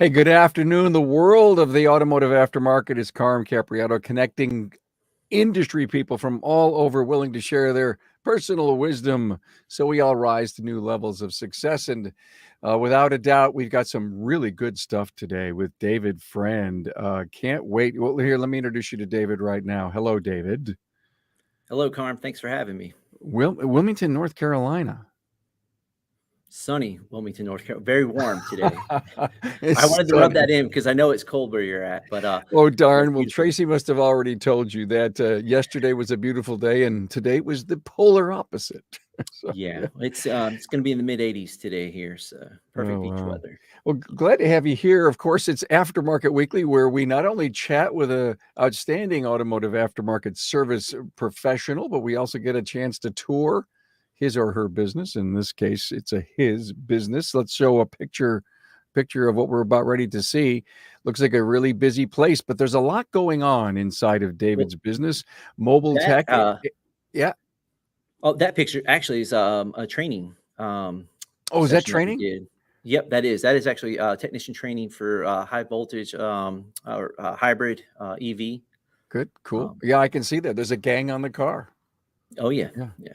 Hey, good afternoon. The world of the automotive aftermarket is Carm Capriato, connecting industry people from all over willing to share their personal wisdom so we all rise to new levels of success. And without a doubt, we've got some really good stuff today with David Friend. Can't wait. Well, here, let me introduce you to David right now. Hello, David. Hello, Carm. Thanks for having me. Wilmington, North Carolina. Sunny Wilmington, North Carolina. Very warm today. I It's wanted to rub sunny. that in because I know it's cold where you're at. But Oh, darn. it's Well, beautiful. Tracy must have already told you that yesterday was a beautiful day and today was the polar opposite. So, Yeah, it's going to be in the mid 80s today here, so perfect oh, beach wow. weather. Well, glad to have you here. Of course, it's Aftermarket Weekly, where we not only chat with a outstanding automotive aftermarket service professional, but we also get a chance to tour his or her business. In this case, it's a his business. Let's show a picture of what we're about ready to see. Looks like a really busy place, but there's a lot going on inside of Well, David's business. Mobile that tech. Yeah. that picture actually is a training Oh, is that session that we training? did. Yep, that is actually technician training for high voltage or hybrid EV. Good, cool. Um, Yeah, I can see that. There's a gang on the car. oh yeah, Yeah. yeah.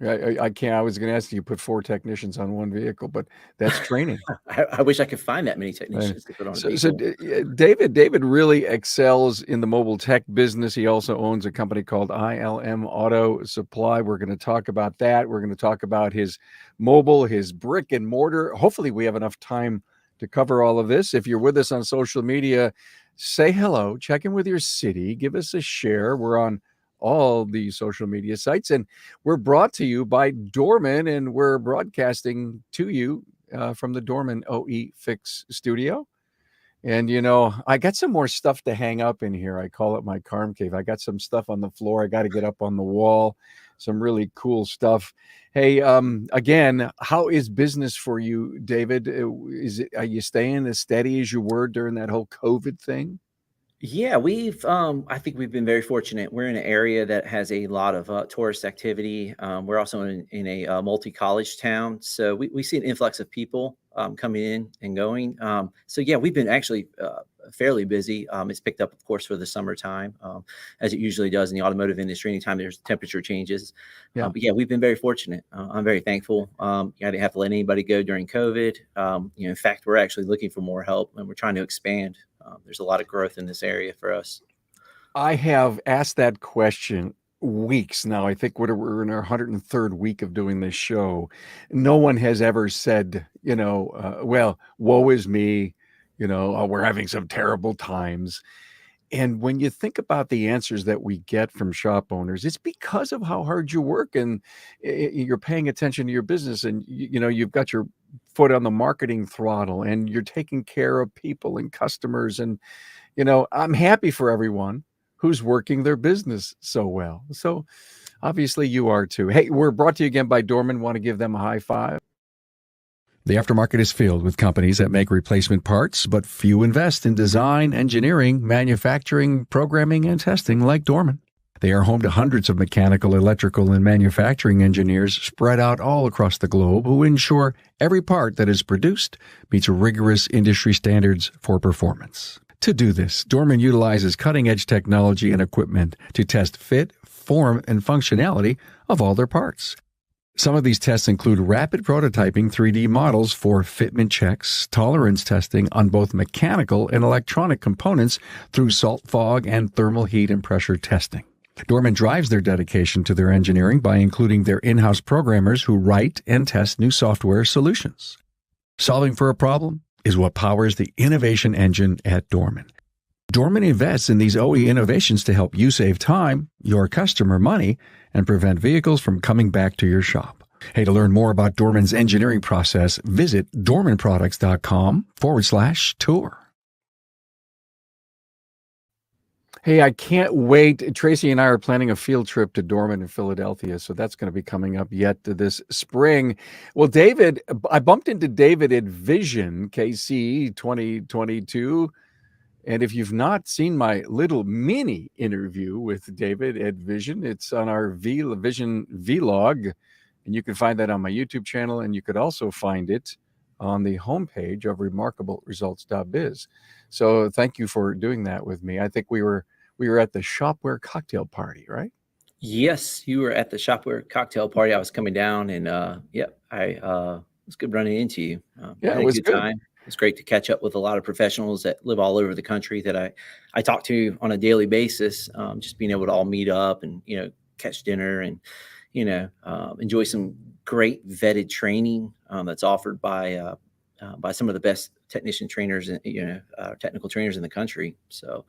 I can't. I was going to ask you put 4 technicians on one vehicle, but that's training. I wish I could find that many Uh, technicians to put on a so vehicle. David really excels in the mobile tech business. He also owns a company called ILM Auto Supply. We're going to talk about that. We're going to talk about his mobile, his brick and mortar. Hopefully, we have enough time to cover all of this. If you're with us on social media, say hello, check in with your city, give us a share. We're on all the social media sites, and we're brought to you by Dorman, and we're broadcasting to you from the Dorman OE Fix studio. And, I got some more stuff to hang up in here. I call it my Carm Cave. I got some stuff on the floor. I got to get up on the wall. Some really cool stuff. Hey, again, how is business for you, David? Are you staying as steady as you were during that whole COVID thing? Yeah, I think we've been very fortunate. We're in an area that has a lot of tourist activity. We're also in a multi-college town, so we see an influx of people coming in and going. So yeah, we've been actually fairly busy. It's picked up, of course, for the summertime, as it usually does in the automotive industry. Anytime there's temperature changes, Yeah. but yeah, we've been very fortunate. I'm very thankful. I didn't have to let anybody go during COVID. In fact, we're actually looking for more help, and we're trying to expand. There's a lot of growth in this area for us. I have asked that question weeks now. I think we're in our 103rd week of doing this show. No one has ever said, well, woe is me, oh, we're having some terrible times. And when you think about the answers that we get from shop owners, it's because of how hard you work and you're paying attention to your business, and you've got your foot on the marketing throttle and you're taking care of people and customers. And I'm happy for everyone who's working their business so well. So obviously you are too. Hey, we're brought to you again by Dorman. Want to give them a high five? The aftermarket is filled with companies that make replacement parts, but few invest in design, engineering, manufacturing, programming, and testing like Dorman. They are home to hundreds of mechanical, electrical, and manufacturing engineers spread out all across the globe who ensure every part that is produced meets rigorous industry standards for performance. To do this, Dorman utilizes cutting-edge technology and equipment to test fit, form, and functionality of all their parts. Some of these tests include rapid prototyping 3D models for fitment checks, tolerance testing on both mechanical and electronic components through salt fog and thermal heat and pressure testing. Dorman drives their dedication to their engineering by including their in-house programmers who write and test new software solutions. Solving for a problem is what powers the innovation engine at Dorman. Dorman invests in these OE innovations to help you save time, your customer money, and prevent vehicles from coming back to your shop. Hey, to learn more about Dorman's engineering process, visit dormanproducts.com/tour. Hey, I can't wait. Tracy and I are planning a field trip to Dorman in Philadelphia, so that's going to be coming up yet this spring. Well, David, I bumped into David at Vision KC 2022. And if you've not seen my little mini interview with David at Vision, it's on our Vision vlog, and you can find that on my YouTube channel, and you could also find it on the homepage of remarkableresults.biz. So thank you for doing that with me. I think we were at the Shopware cocktail party, right? Yes, you were at the Shopware cocktail party. I was coming down, and yep, it was good running into you. I Yeah, it had a was good good. time. It's great to catch up with a lot of professionals that live all over the country that I talk to on a daily basis. Just being able to all meet up and catch dinner and enjoy some great vetted training that's offered by some of the best technician trainers and technical trainers in the country. So,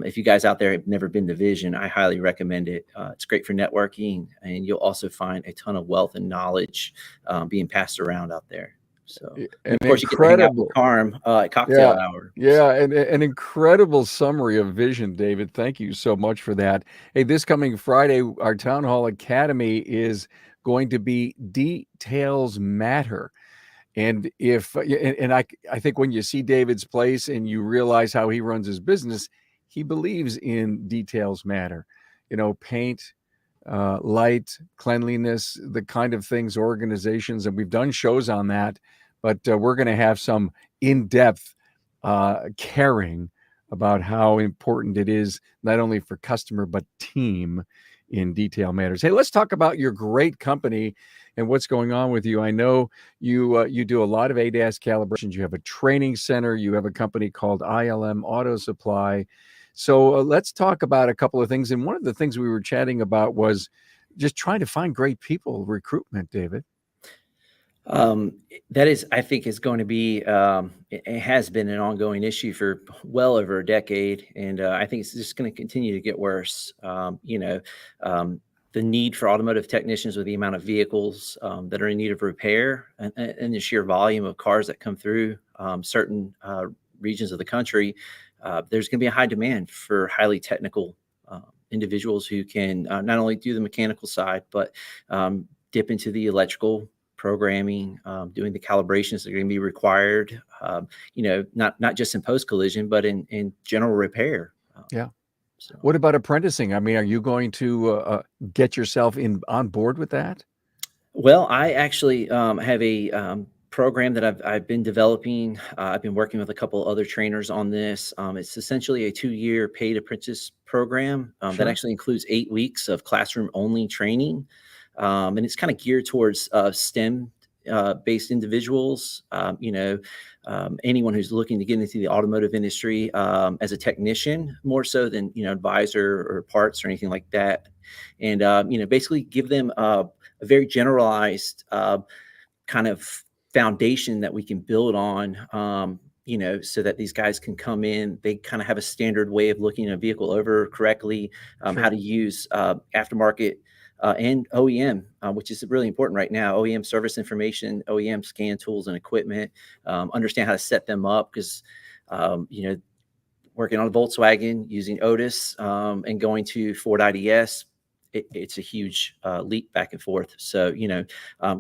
if you guys out there have never been to Vision, I highly recommend it. It's great for networking, and you'll also find a ton of wealth and knowledge being passed around out there. So, and An of course, you get to hang out with incredible, Carm at cocktail yeah, hour. yeah, and an incredible summary of vision, David. Thank you so much for that. Hey, this coming Friday, our Town Hall Academy is going to be Details Matter. And if and I think when you see David's place and you realize how he runs his business, he believes in details matter. Paint, light, cleanliness, the kind of things organizations, and we've done shows on that, but we're going to have some in-depth caring about how important it is, not only for customer, but team in detail matters. Hey, let's talk about your great company and what's going on with you. I know you do a lot of ADAS calibrations. You have a training center. You have a company called ILM Auto Supply. So let's talk about a couple of things. And one of the things we were chatting about was just trying to find great people, recruitment, David. That is, I think, is going to be, it has been an ongoing issue for well over a decade, and I think it's just going to continue to get worse. The need for automotive technicians with the amount of vehicles that are in need of repair and the sheer volume of cars that come through certain regions of the country, there's going to be a high demand for highly technical individuals who can not only do the mechanical side, but dip into the electrical programming, doing the calibrations that are going to be required, not just in post collision, but in general repair. Yeah. So, What about apprenticing? I mean, are you going to get yourself in on board with that? well, I actually have a program that I've been developing. I've been working with a couple other trainers on this. It's essentially a 2-year paid apprentice program that Sure. actually includes 8 weeks of classroom only training. And it's kind of geared towards STEM based individuals, anyone who's looking to get into the automotive industry as a technician, more so than, advisor or parts or anything like that. And, basically give them a very generalized kind of foundation that we can build on, so that these guys can come in. They kind of have a standard way of looking a vehicle over correctly, how Sure. to use aftermarket and OEM, which is really important right now. OEM service information, OEM scan tools and equipment, understand how to set them up because, working on a Volkswagen using Otis and going to Ford IDS, it's a huge leap back and forth. So,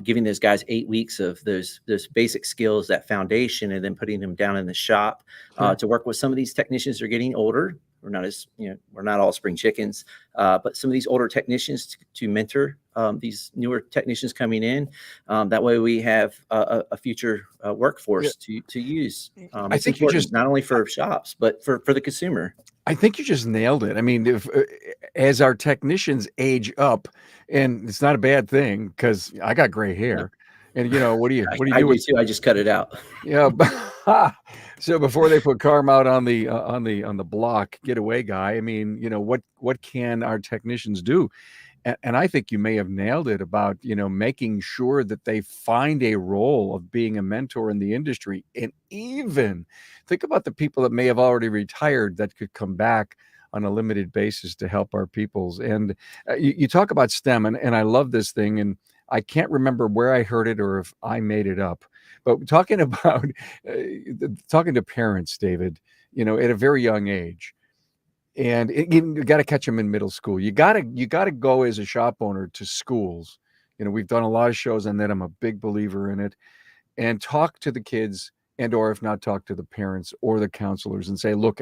giving those guys 8 weeks of those basic skills, that foundation, and then putting them down in the shop Sure. to work with some of these technicians who are getting older. We're not all spring chickens, but some of these older technicians to mentor these newer technicians coming in. That way we have a future Yeah. workforce to use. I It's think you important just not only for shops, but for the consumer. I think you just nailed it. I mean, if as our technicians age up, and it's not a bad thing because I got gray Yeah, hair, and what do you I do do with too. I just cut it out. yeah? So before they put Carm out on the block getaway guy, I mean, what can our technicians do? And I think you may have nailed it about, making sure that they find a role of being a mentor in the industry. And even think about the people that may have already retired that could come back on a limited basis to help our peoples. And you talk about STEM, and I love this thing. And I can't remember where I heard it or if I made it up, but talking about talking to parents, David, at a very young age, and you got to catch them in middle school. You got to go as a shop owner to schools. We've done a lot of shows on that. I'm a big believer in it. And talk to the kids, and or if not, talk to the parents or the counselors and say, look,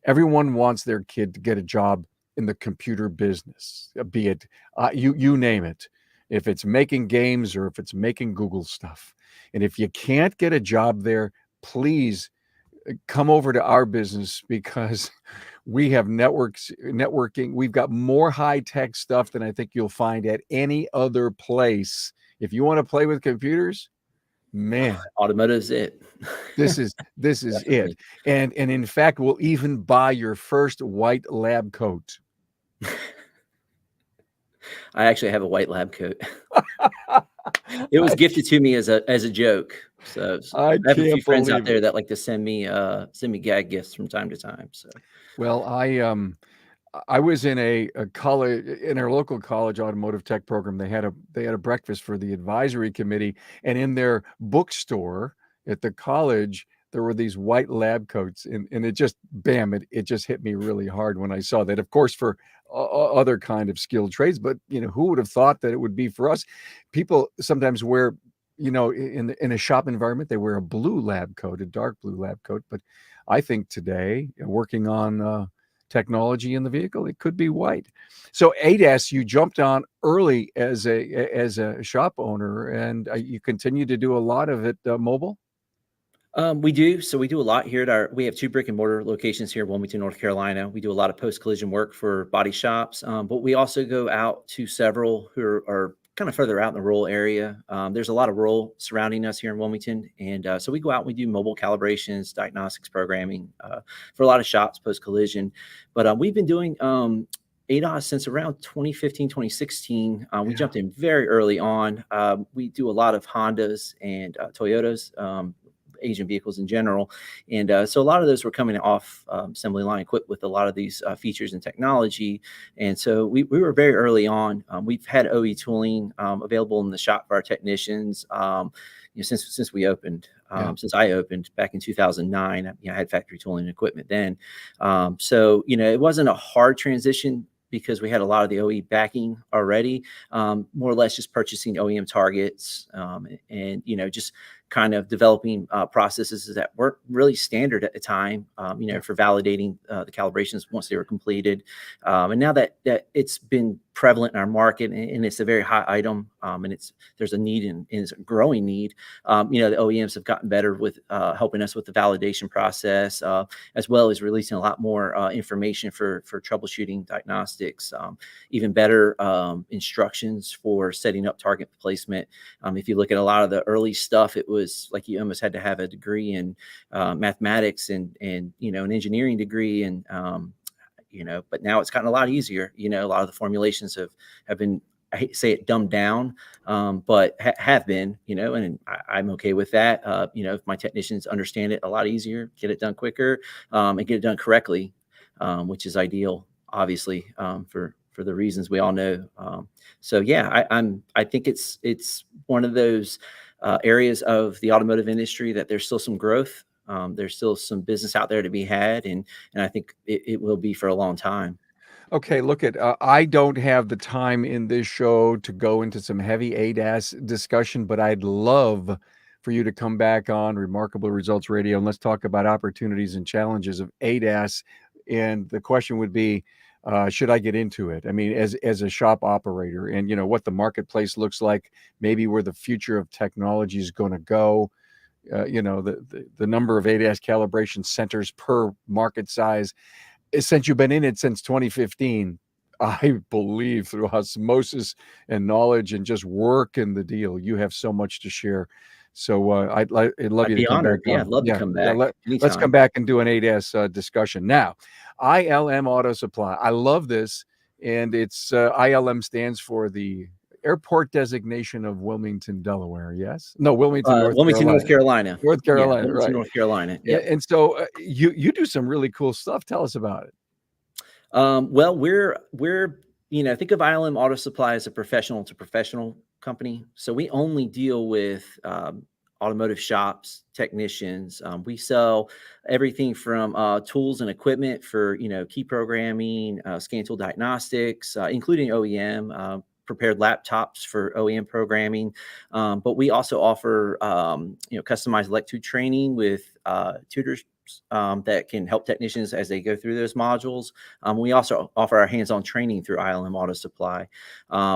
everyone wants their kid to get a job in the computer business, be it you name it. if it's making games or if it's making Google stuff. And if you can't get a job there, please come over to our business because we have networking. We've got more high-tech stuff than I think you'll find at any other place. If you want to play with computers, man, Automotive's it. this is it. Definitely. And in fact, we'll even buy your first white lab coat. I actually have a white lab coat. It was I, gifted to me as a joke. So I I have a few can't friends out believe there it. that like to send me gag gifts from time to time. So Well, I was in a college in our local college automotive tech program. They had a breakfast for the advisory committee, and in their bookstore at the college, there were these white lab coats, and it just bam, it just hit me really hard when I saw that. Of course, for other kind of skilled trades, but who would have thought that it would be for us? People sometimes wear, in a shop environment, they wear a blue lab coat, a dark blue lab coat, but I think today, working on technology in the vehicle, it could be white. So ADAS, you jumped on early as a shop owner, and you continue to do a lot of it mobile. we do. So we do a lot here we have two brick and mortar locations here in Wilmington, North Carolina. We do a lot of post collision work for body shops, but we also go out to several who are kind of further out in the rural area. There's a lot of rural surrounding us here in Wilmington. And so we go out and we do mobile calibrations, diagnostics programming for a lot of shops post collision. But we've been doing ADAS since around 2015, 2016. We Yeah. jumped in very early on. We do a lot of Hondas and Toyotas. Asian vehicles in general. And so a lot of those were coming off assembly line equipped with a lot of these features and technology. And so we were very early on. We've had OE tooling available in the shop for our technicians since we opened. Yeah. Since I opened back in 2009, I had factory tooling equipment then. So it wasn't a hard transition because we had a lot of the OE backing already, more or less just purchasing OEM targets and just kind of developing processes that weren't really standard at the time, for validating the calibrations once they were completed. And now that it's been prevalent in our market and it's a very hot item and there's a need and it's a growing need, the OEMs have gotten better with helping us with the validation process, as well as releasing a lot more information for troubleshooting diagnostics, even better instructions for setting up target placement. If you look at a lot of the early stuff, it was like you almost had to have a degree in mathematics and an engineering degree. And, but now it's gotten a lot easier. A lot of the formulations have been, I hate to say it, dumbed down, but have been, and I'm okay with that. If my technicians understand it a lot easier, get it done quicker, and get it done correctly, which is ideal, obviously, for the reasons we all know. So yeah, I think it's one of those areas of the automotive industry that there's still some growth. There's still some business out there to be had, and I think it will be for a long time. Okay, look at I don't have the time in this show to go into some heavy ADAS discussion, but I'd love for you to come back on Remarkable Results Radio and let's talk about opportunities and challenges of ADAS. And the question would be, should I get into it? I mean, as a shop operator, and what the marketplace looks like, maybe where the future of technology is going to go. The number of ADAS calibration centers per market size. Since you've been in it since 2015, I believe through osmosis and knowledge and just work in the deal, you have so much to share. So I'd love I'd you to be come back honored. Yeah, on. I'd love to Yeah, come yeah. back Let's come anytime. back and do an ADAS discussion now. ILM Auto Supply. I love this, and it's ILM stands for the Airport Designation of Wilmington, Delaware. Yes, no, Wilmington, North Wilmington, North Carolina. Carolina. North Yeah, Carolina, Wilmington, right? North Carolina. And, Yep. and so you do some really cool stuff. Tell us about it. Well, we're think of ILM Auto Supply as a professional to professional company. So we only deal with automotive shops, technicians. We sell everything from tools and equipment for key programming, scan tool diagnostics, including OEM. Prepared laptops for OEM programming, but we also offer customized electric training with tutors that can help technicians as they go through those modules. We also offer our hands-on training through ILM Auto Supply.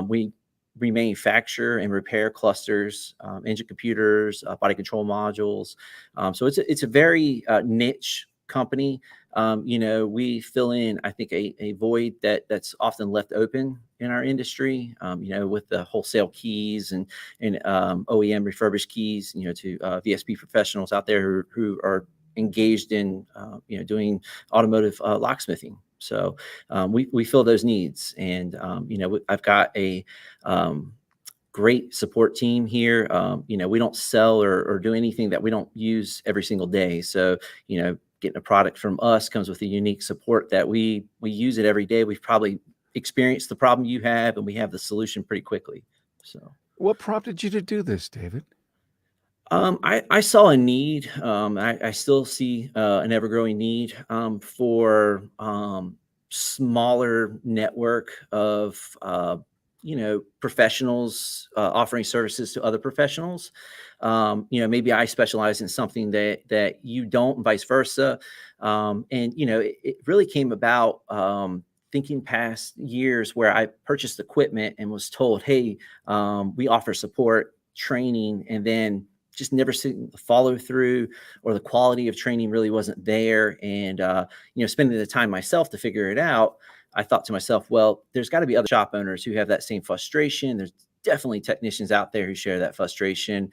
We remanufacture and repair clusters, engine computers, body control modules. So it's a very niche company. We fill in, I think, a void that's often left open in our industry. With the wholesale keys and OEM refurbished keys, to VSP professionals out there who are engaged in doing automotive locksmithing. So we fill those needs, and I've got a great support team here. We don't sell or do anything that we don't use every single day. So getting a product from us comes with a unique support that we use it every day. We've probably experienced the problem you have, and we have the solution pretty quickly. So. What prompted you to do this, David? I saw a need. I still see an ever growing need for smaller network of professionals offering services to other professionals. Maybe I specialize in something that you don't, and vice versa. It really came about thinking past years where I purchased equipment and was told, "Hey, we offer support, training," and then just never seen the follow through, or the quality of training really wasn't there. And, spending the time myself to figure it out, I thought to myself, well, there's got to be other shop owners who have that same frustration. There's definitely technicians out there who share that frustration.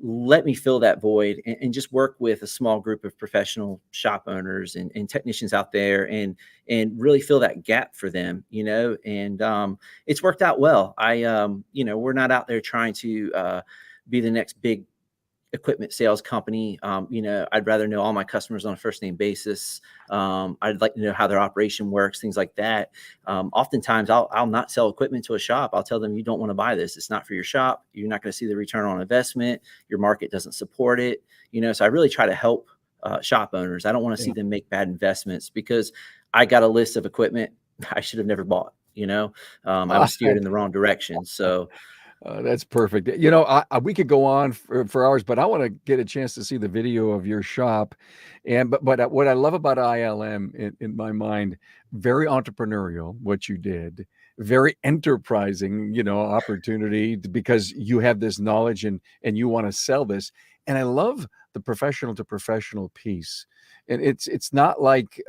Let me fill that void and just work with a small group of professional shop owners and technicians out there, and really fill that gap for them, and it's worked out well. We're not out there trying to be the next big equipment sales company. I'd rather know all my customers on a first name basis. I'd like to know how their operation works, things like that. Oftentimes I'll not sell equipment to a shop. I'll tell them, you don't want to buy this. It's not for your shop. You're not going to see the return on investment. Your market doesn't support it. So I really try to help shop owners. I don't want to see them make bad investments because I got a list of equipment I should have never bought. I was steered in the wrong direction. So That's perfect. We could go on for hours, but I want to get a chance to see the video of your shop. But what I love about ILM in my mind, very entrepreneurial, what you did, very enterprising, opportunity because you have this knowledge and you want to sell this. And I love the professional to professional piece. And it's not like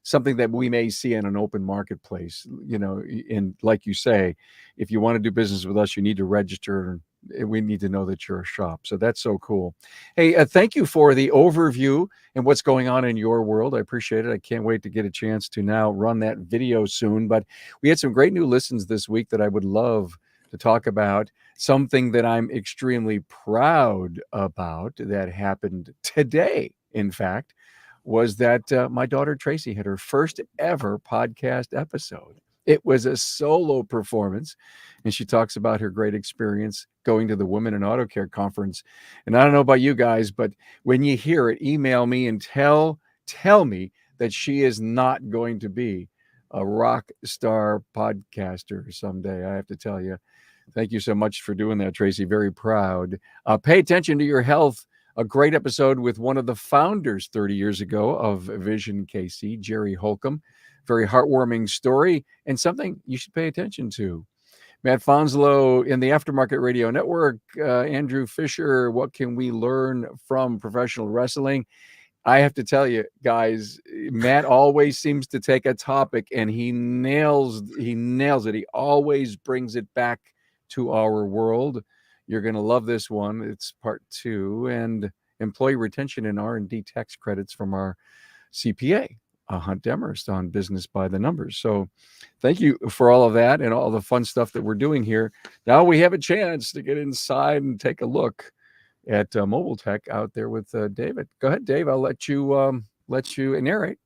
something that we may see in an open marketplace, and like you say, if you want to do business with us, you need to register. And we need to know that you're a shop. So that's so cool. Hey, thank you for the overview and what's going on in your world. I appreciate it. I can't wait to get a chance to now run that video soon. But we had some great new listens this week that I would love to talk about. Something that I'm extremely proud about that happened today, in fact, was that my daughter Tracy had her first ever podcast episode. It was a solo performance, and she talks about her great experience going to the Women in Auto Care conference. And I don't know about you guys, but when you hear it, email me and tell me that she is not going to be a rock star podcaster someday. I have to tell you, thank you so much for doing that, Tracy. Very proud. Pay attention to your health. A great episode with one of the founders 30 years ago of Vision KC, Jerry Holcomb. Very heartwarming story and something you should pay attention to. Matt Fonslow in the Aftermarket Radio Network. Andrew Fisher, what can we learn from professional wrestling? I have to tell you, guys, Matt always seems to take a topic and he nails it. He always brings it back to our world. You're going to love this one. It's part 2, and employee retention and R&D tax credits from our CPA, Hunt Demarest, on Business by the Numbers. So thank you for all of that and all the fun stuff that we're doing here. Now we have a chance to get inside and take a look at mobile tech out there with David. Go ahead, Dave. I'll let you narrate.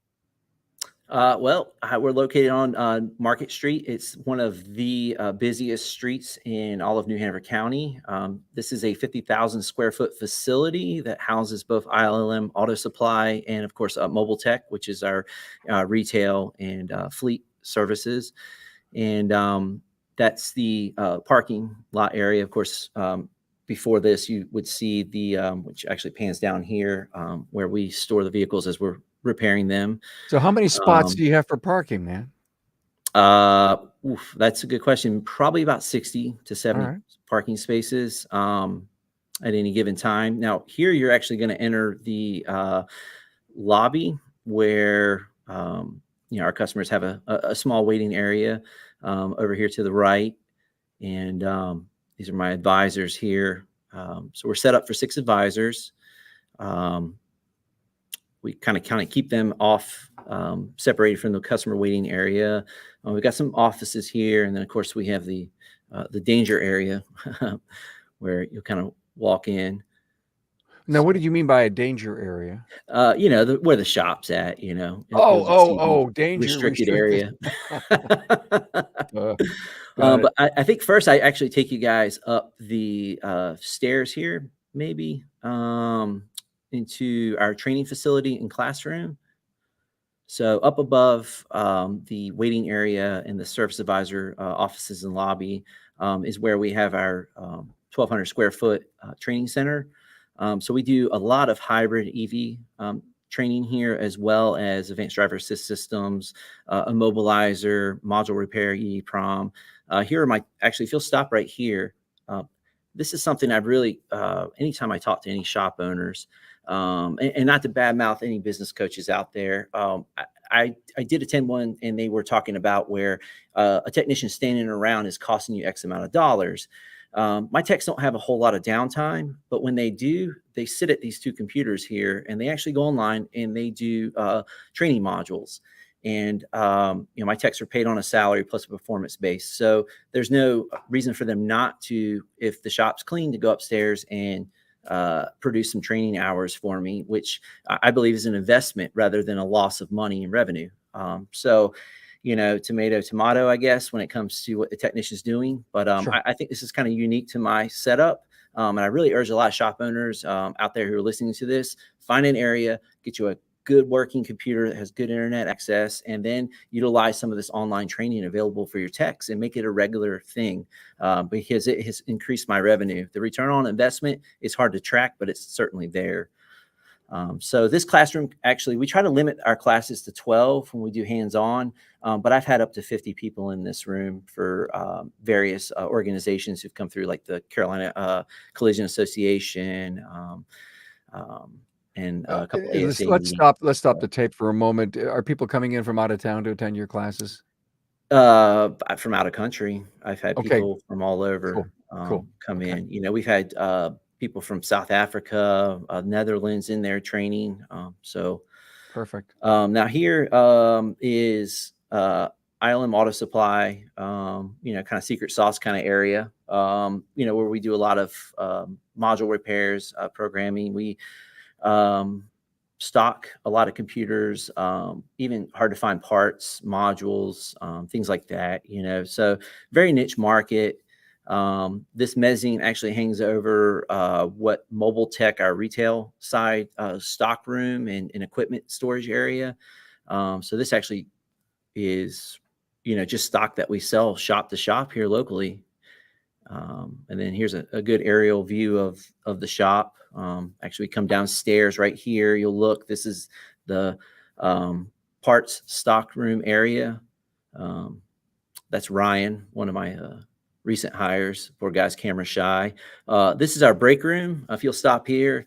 We're located on Market Street. It's one of the busiest streets in all of New Hanover County. This is a 50,000 square foot facility that houses both ILM Auto Supply and, of course, Mobile Tech, which is our retail and fleet services. And that's the parking lot area. Of course, before this, you would see the, which actually pans down here, where we store the vehicles as we're repairing them. So how many spots do you have for parking, man? That's a good question. Probably about 60 to All 70 right. parking spaces at any given time. Now, here you're actually going to enter the lobby where our customers have a small waiting area over here to the right, and these are my advisors here. So we're set up for 6 advisors. Um, we kind of keep them off, separated from the customer waiting area. We've got some offices here, and then of course we have the danger area where you'll kind of walk in. Now, what So did you mean by a danger area? where the shop's at, Oh, you'll just oh, see the oh, danger restricted restricted. area. Uh, got it. But I think first I actually take you guys up the stairs here, maybe into our training facility and classroom. So up above the waiting area and the service advisor offices and lobby is where we have our 1,200 square foot training center. So we do a lot of hybrid EV training here, as well as advanced driver assist systems, immobilizer, module repair, EEPROM. Here are my, actually, if you'll stop right here, uh, this is something I've really, anytime I talk to any shop owners, and not to badmouth any business coaches out there. I did attend one, and they were talking about where a technician standing around is costing you X amount of dollars. My techs don't have a whole lot of downtime, but when they do, they sit at these 2 computers here, and they actually go online and they do training modules. And my techs are paid on a salary plus a performance base, so there's no reason for them not to, if the shop's clean, to go upstairs and produce some training hours for me, which I believe is an investment rather than a loss of money and revenue. So, tomato, tomato, I guess, when it comes to what the technician's doing. But Sure. I think this is kind of unique to my setup. And I really urge a lot of shop owners out there who are listening to this, find an area, get you a good working computer that has good internet access, and then utilize some of this online training available for your techs and make it a regular thing, because it has increased my revenue. The return on investment is hard to track, but it's certainly there. So this classroom, actually, we try to limit our classes to 12 when we do hands-on, but I've had up to 50 people in this room for various organizations who've come through, like the Carolina Collision Association, um, and a couple Let's ASA let's meetings. stop let's stop the tape for a moment. Are people coming in from out of town to attend your classes? From out of country. I've had Okay, people from all cool, over cool. come Okay, in. We've had people from South Africa, Netherlands in there training. perfect. Now here is ILM Auto Supply, kind of secret sauce kind of area, where we do a lot of module repairs, programming. We um, stock a lot of computers, even hard to find parts, modules, things like that. So very niche market. This mezzanine actually hangs over what Mobile Tech, our retail side, stock room and equipment storage area. So this actually is, just stock that we sell shop to shop here locally. And then here's a good aerial view of the shop. Actually, we come downstairs right here. You'll look. This is the parts stock room area. Um, that's Ryan, one of my recent hires. Poor guy's camera shy. This is our break room. If you'll stop here,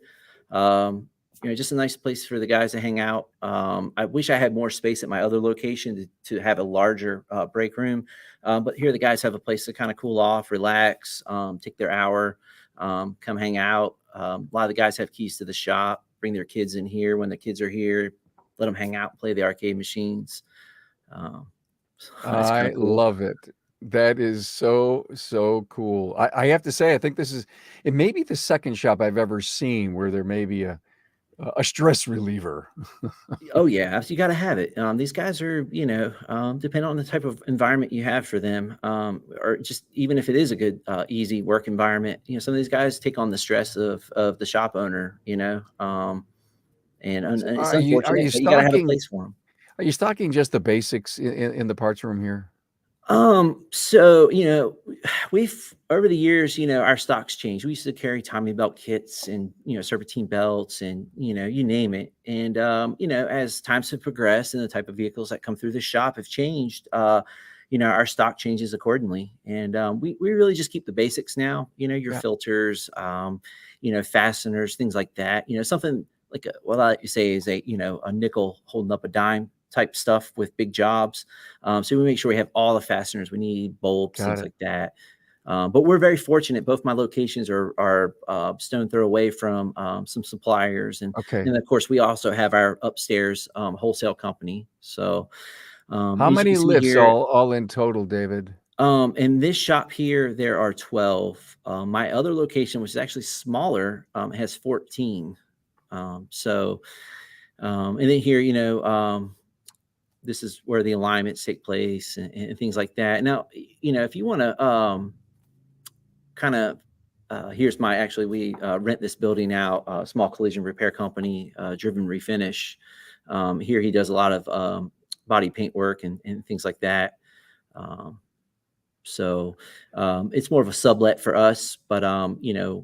um, just a nice place for the guys to hang out. I wish I had more space at my other location to have a larger break room. But here the guys have a place to kind of cool off, relax, take their hour, come hang out. A lot of the guys have keys to the shop, bring their kids in here when the kids are here, let them hang out and play the arcade machines. Um, that's kind I of cool. love it. That is so, so cool. I have to say, I think it may be the second shop I've ever seen where there may be a stress reliever. Oh yeah, you got to have it. These guys are, depending on the type of environment you have for them, or just even if it is a good, easy work environment, some of these guys take on the stress of the shop owner, and So it's are unfortunate, you but you got to have a stocking place for them. are you stocking just the basics in the parts room here? So, we've over the years, our stocks changed. We used to carry timing belt kits and, serpentine belts and, you name it. And, as times have progressed and the type of vehicles that come through the shop have changed, our stock changes accordingly. And we really just keep the basics now, your Yeah. filters, fasteners, things like that, something like what I like to say is a nickel holding up a dime type stuff with big jobs. So we make sure we have all the fasteners we need, bulbs, Got things it. like that. But we're very fortunate. Both my locations are stone throw away from some suppliers, Okay. and of course we also have our upstairs wholesale company. So How as you can many see lifts here, all in total, David? in this shop here there are 12. My other location, which is actually smaller, has 14. So and then here, this is where the alignments take place and things like that. Now, if you want to kind of here's my actually we rent this building out, small collision repair company, driven refinish. Here he does a lot of body paint work and things like that. um, so it's more of a sublet for us, but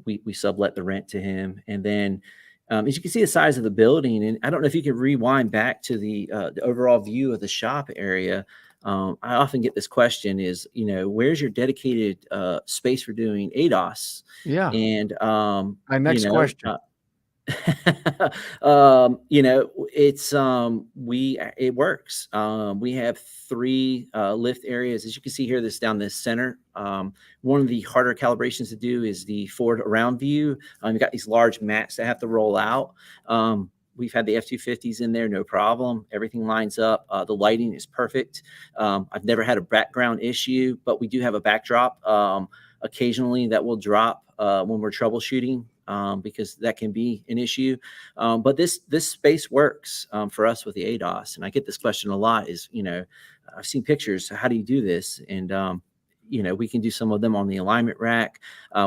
we sublet the rent to him. And then as you can see the size of the building, and I don't know if you can rewind back to the overall view of the shop area. I often get this question is, where's your dedicated space for doing ADOS? Yeah. And My next question. it's it works. We have three lift areas, as you can see here. This down this center. One of the harder calibrations to do is the forward around view. You've got these large mats that have to roll out. We've had the F-250s in there, no problem. Everything lines up. The lighting is perfect. I've never had a background issue, but we do have a backdrop occasionally that will drop when we're troubleshooting, because that can be an issue. But this space works for us with the ADOS. And I get this question a lot is, I've seen pictures. How do you do this? And, we can do some of them on the alignment rack.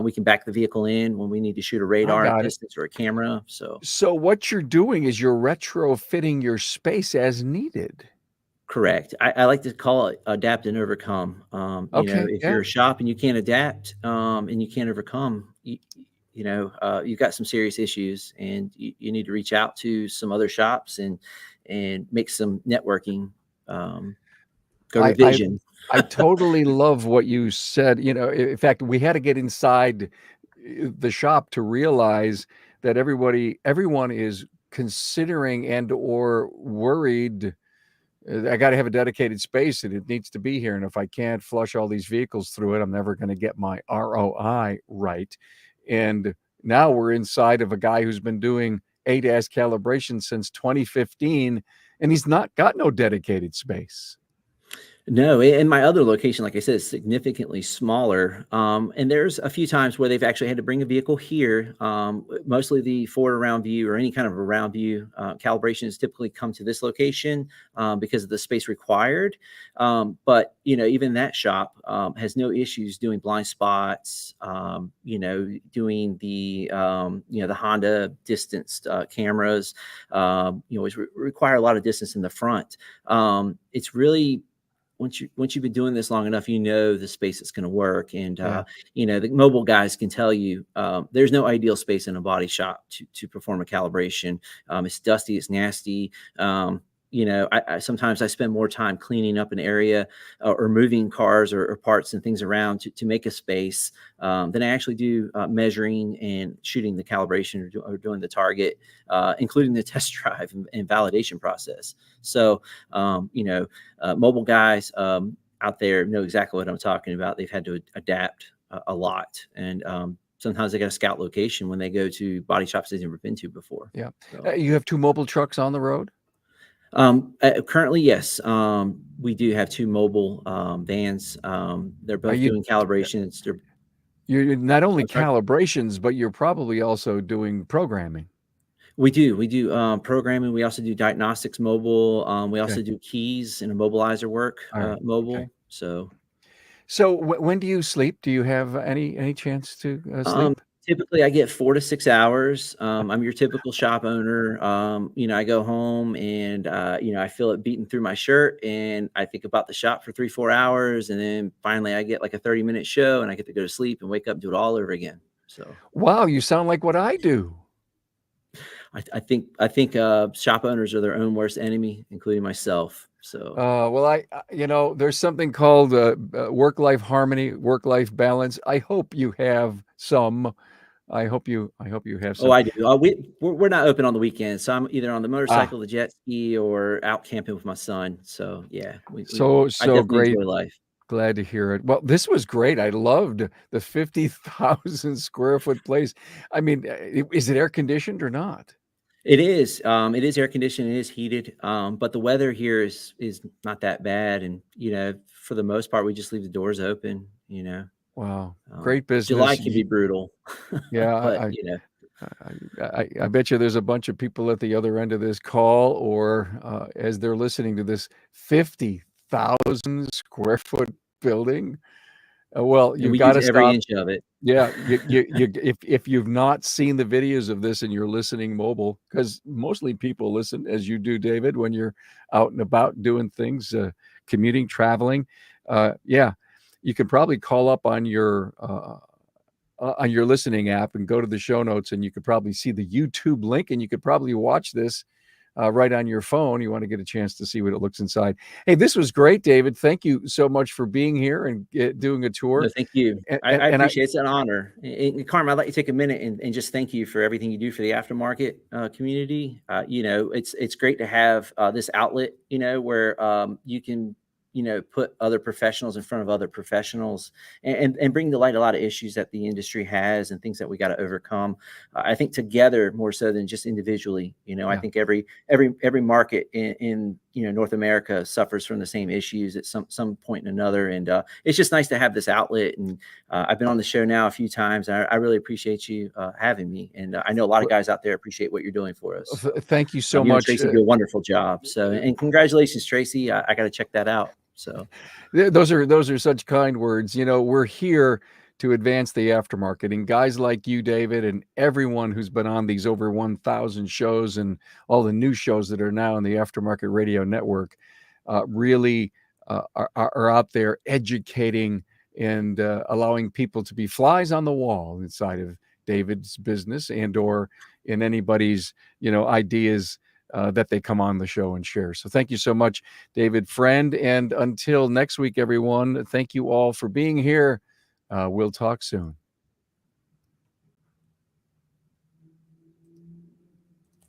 We can back the vehicle in when we need to shoot a I radar got it. distance or a camera. So So what you're doing is you're retrofitting your space as needed. correct. I like to call it adapt and overcome. Okay. If Yeah. you're a shop and you can't adapt, and you can't overcome, you've got some serious issues, and you need to reach out to some other shops and make some networking. Go to I I Vision. I totally love what you said. In fact, we had to get inside the shop to realize that everyone is considering and or worried. I got to have a dedicated space and it needs to be here. And if I can't flush all these vehicles through it, I'm never going to get my ROI right. And now we're inside of a guy who's been doing ADAS calibration since 2015, and he's not got no dedicated space. No, in my other location, like I said, is significantly smaller. And there's a few times where they've actually had to bring a vehicle here. Mostly the forward around view or any kind of around view calibrations typically come to this location because of the space required. But even that shop has no issues doing blind spots. Doing the Honda distanced cameras. Which require a lot of distance in the front. It's really once you've been doing this long enough, the space that's going to work. And Yeah. the mobile guys can tell you there's no ideal space in a body shop to perform a calibration. It's dusty, it's nasty. I sometimes I spend more time cleaning up an area or moving cars or parts and things around to make a space than I actually do measuring and shooting the calibration or doing the target, including the test drive and validation process. So, mobile guys out there know exactly what I'm talking about. They've had to adapt a lot. And sometimes they got a scout location when they go to body shops they've never been to before. Yeah. So. You have two mobile trucks on the road? Currently, yes. We do have two mobile vans. They're Are both you doing calibrations. you're not only I'm sorry. calibrations, but you're probably also doing programming. We do programming. We also do diagnostics mobile. We Okay. also do keys and immobilizer work All right. Okay. mobile. So So when do you sleep? Do you have any chance to Um, sleep? typically I get 4 to 6 hours. I'm your typical shop owner. I go home and, I feel it beating through my shirt and I think about the shop for 3, 4 hours. And then finally I get like a 30-minute show and I get to go to sleep and wake up and do it all over again. So Wow, you sound like what I do. I think shop owners are their own worst enemy, including myself. So, Well, there's something called work-life harmony, work-life balance. I hope you have some. I hope you have oh, some. I do. We're not open on the weekends, so I'm either on the Ah, motorcycle, the jet ski, or out camping with my son. So yeah, I so definitely great. enjoy life. Glad to hear it. Well, this was great. I loved the 50,000 square foot place. I mean, is it air conditioned or not? It is. It is air conditioned. It is heated. But the weather here is not that bad, and for the most part, we just leave the doors open. Wow, great July business. can be brutal, Yeah, but I bet you there's a bunch of people at the other end of this call, or as they're listening to this 50,000 square foot building. Well, and you've we got use to every stop. inch of it. Yeah, if you've not seen the videos of this and you're listening mobile, because mostly people listen as you do, David, when you're out and about doing things, commuting, traveling. Yeah, you could probably call up on your listening app and go to the show notes, and you could probably see the YouTube link, and you could probably watch this right on your phone. You want to get a chance to see what it looks inside. Hey, this was great, David. Thank you so much for being here and doing a No, tour. thank you. And, I and, and I, appreciate it. It's an honor. And Carmen, I'd like to take a minute and just thank you for everything you do for the aftermarket community. It's great to have this outlet, where you can, put other professionals in front of other professionals and bring to light a lot of issues that the industry has and things that we got to overcome. I think together more so than just individually. I yeah. think every market in North America suffers from the same issues at some point and another, and it's just nice to have this outlet. And I've been on the show now a few times. And I really appreciate you having me, and I know a lot of guys out there appreciate what you're doing for us. So Thank you so you and much. Tracy do a wonderful job. So, and congratulations, Tracy. I got to check that out. So Those are such kind words. We're here to advance the aftermarket, and guys like you, David, and everyone who's been on these over 1,000 shows and all the new shows that are now in the Aftermarket Radio Network really are out there educating and allowing people to be flies on the wall inside of David's business and/or in anybody's ideas that they come on the show and share. So thank you so much, David Friend. And until next week, everyone, thank you all for being here. We'll talk soon.